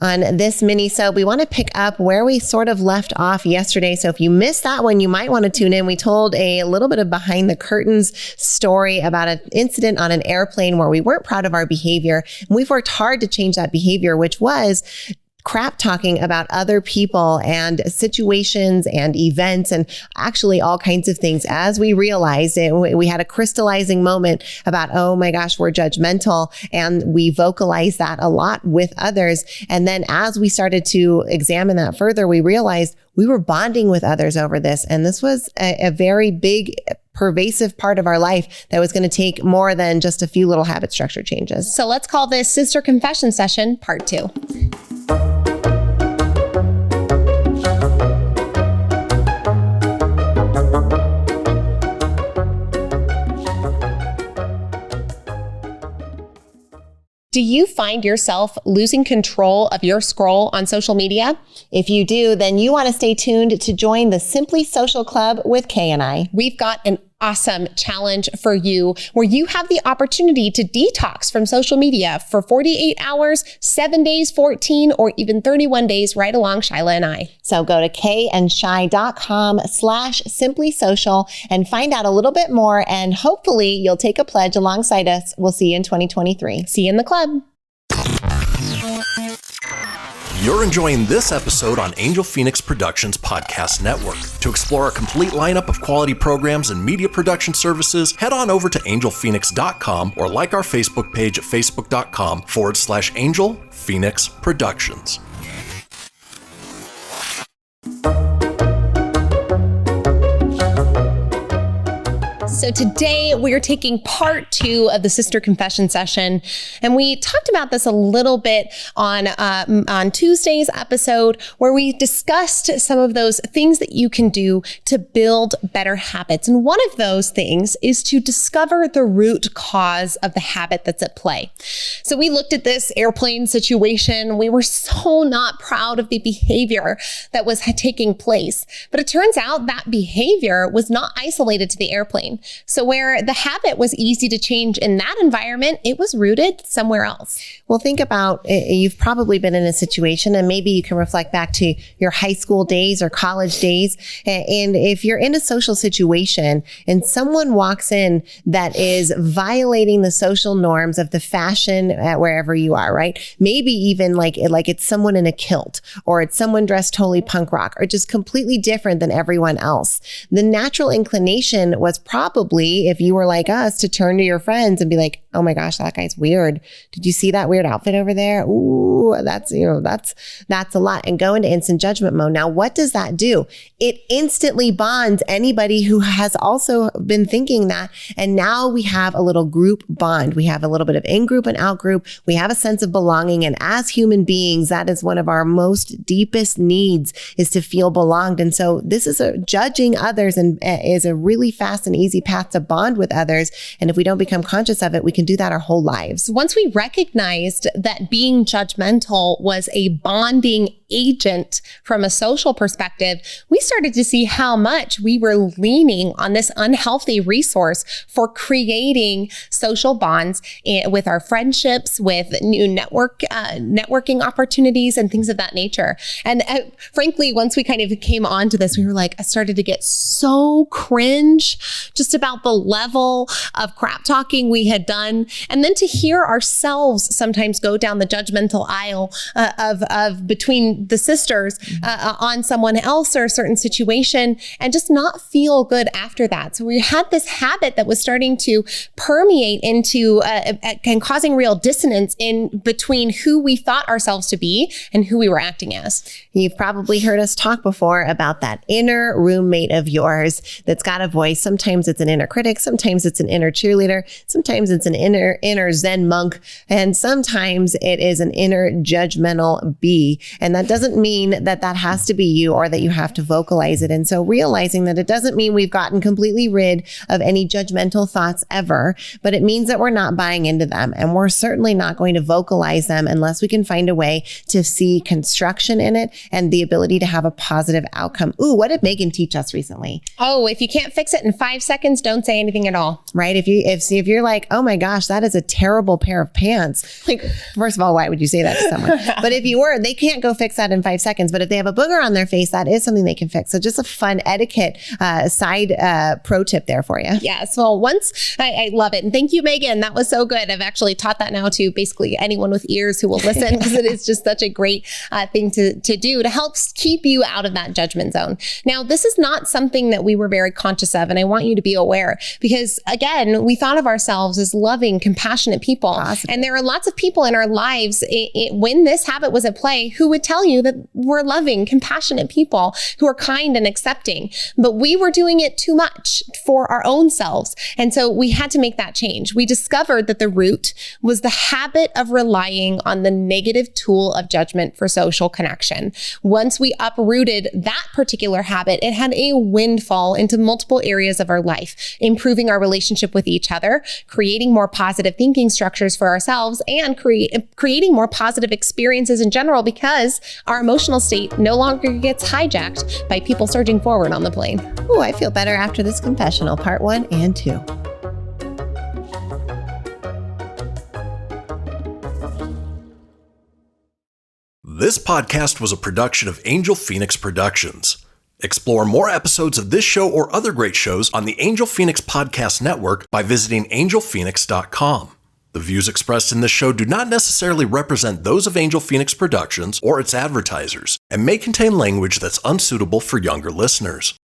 On this mini-sode, we want to pick up where we sort of left off yesterday. So if you missed that one, you might want to tune in. We told a little bit of behind the curtains story about an incident on an airplane where we weren't proud of our behavior. And we've worked hard to change that behavior, which was crap talking about other people and situations and events and actually all kinds of things. As we realized it, we had a crystallizing moment about, oh my gosh, we're judgmental, and we vocalized that a lot with others. And then as we started to examine that further, we realized we were bonding with others over this. And this was a very big, pervasive part of our life that was going to take more than just a few little habit structure changes. So let's call this Sister Confession Session Part 2. Do you find yourself losing control of your scroll on social media? If you do, then you want to stay tuned to join the Simply Social Club with Kay and I. We've got an awesome challenge for you where you have the opportunity to detox from social media for 48 hours, 7 days, 14, or even 31 days right along Shyla and I. So go to kayandshy.com/simplysocial and find out a little bit more, and hopefully you'll take a pledge alongside us. We'll see you in 2023. See you in the club. You're enjoying this episode on Angel Phoenix Productions Podcast Network. To explore a complete lineup of quality programs and media production services, head on over to angelphoenix.com or like our Facebook page at facebook.com/Angel Phoenix Productions. So today we're taking part 2 of the Sister Confession Session, and we talked about this a little bit on Tuesday's episode, where we discussed some of those things that you can do to build better habits. And one of those things is to discover the root cause of the habit that's at play. So we looked at this airplane situation. We were so not proud of the behavior that was taking place, but it turns out that behavior was not isolated to the airplane. So where the habit was easy to change in that environment, it was rooted somewhere else. Well, think about, you've probably been in a situation, and maybe you can reflect back to your high school days or college days. And if you're in a social situation and someone walks in that is violating the social norms of the fashion at wherever you are, right? Maybe even like it's someone in a kilt, or it's someone dressed totally punk rock, or just completely different than everyone else. The natural inclination was probably, if you were like us, to turn to your friends and be like, oh my gosh, that guy's weird. Did you see that weird outfit over there? Ooh, that's a lot. And go into instant judgment mode. Now, what does that do? It instantly bonds anybody who has also been thinking that. And now we have a little group bond. We have a little bit of in-group and out-group. We have a sense of belonging. And as human beings, that is one of our most deepest needs, is to feel belonged. And so this is judging others and is a really fast and easy path to bond with others. And if we don't become conscious of it, we can do that our whole lives. Once we recognized that being judgmental was a bonding agent from a social perspective, we started to see how much we were leaning on this unhealthy resource for creating social bonds with our friendships, with new networking opportunities and things of that nature. And frankly, once we kind of came onto this, we were like, I started to get so cringe just about the level of crap talking we had done. And then to hear ourselves sometimes go down the judgmental aisle of between the sisters on someone else or a certain situation, and just not feel good after that. So we had this habit that was starting to permeate into and causing real dissonance in between who we thought ourselves to be and who we were acting as. You've probably heard us talk before about that inner roommate of yours that's got a voice. Sometimes it's an inner critic, sometimes it's an inner cheerleader, sometimes it's an inner Zen monk, and sometimes it is an inner judgmental bee. And that doesn't mean that that has to be you or that you have to vocalize it. And so realizing that it doesn't mean we've gotten completely rid of any judgmental thoughts ever, but it means that we're not buying into them. And we're certainly not going to vocalize them unless we can find a way to see construction in it and the ability to have a positive outcome. Ooh, what did Megan teach us recently? Oh, if you can't fix it in 5 seconds, don't say anything at all. Right? If you're like, oh my gosh, that is a terrible pair of pants. Like, first of all, why would you say that to someone? But if you were, they can't go fix that in 5 seconds. But if they have a booger on their face, that is something they can fix. So just a fun etiquette side pro tip there for you. Yes. Well, I love it. And thank you, Megan. That was so good. I've actually taught that now to basically anyone with ears who will listen, because it is just such a great thing to do to help keep you out of that judgment zone. Now, this is not something that we were very conscious of, and I want you to be aware, because again, we thought of ourselves as loving, compassionate people. Awesome. And there are lots of people in our lives when this habit was at play who would tell you that we're loving, compassionate people who are kind and accepting, but we were doing it too much for our own selves. And so we had to make that change. We discovered that the root was the habit of relying on the negative tool of judgment for social connection. Once we uprooted that particular habit, it had a windfall into multiple areas of our life, improving our relationship with each other, creating more positive thinking structures for ourselves, and creating more positive experiences in general, because our emotional state no longer gets hijacked by people surging forward on the plane. Ooh, I feel better after this confessional, part 1 and 2. This podcast was a production of Angel Phoenix Productions. Explore more episodes of this show or other great shows on the Angel Phoenix Podcast Network by visiting angelphoenix.com. The views expressed in this show do not necessarily represent those of Angel Phoenix Productions or its advertisers, and may contain language that's unsuitable for younger listeners.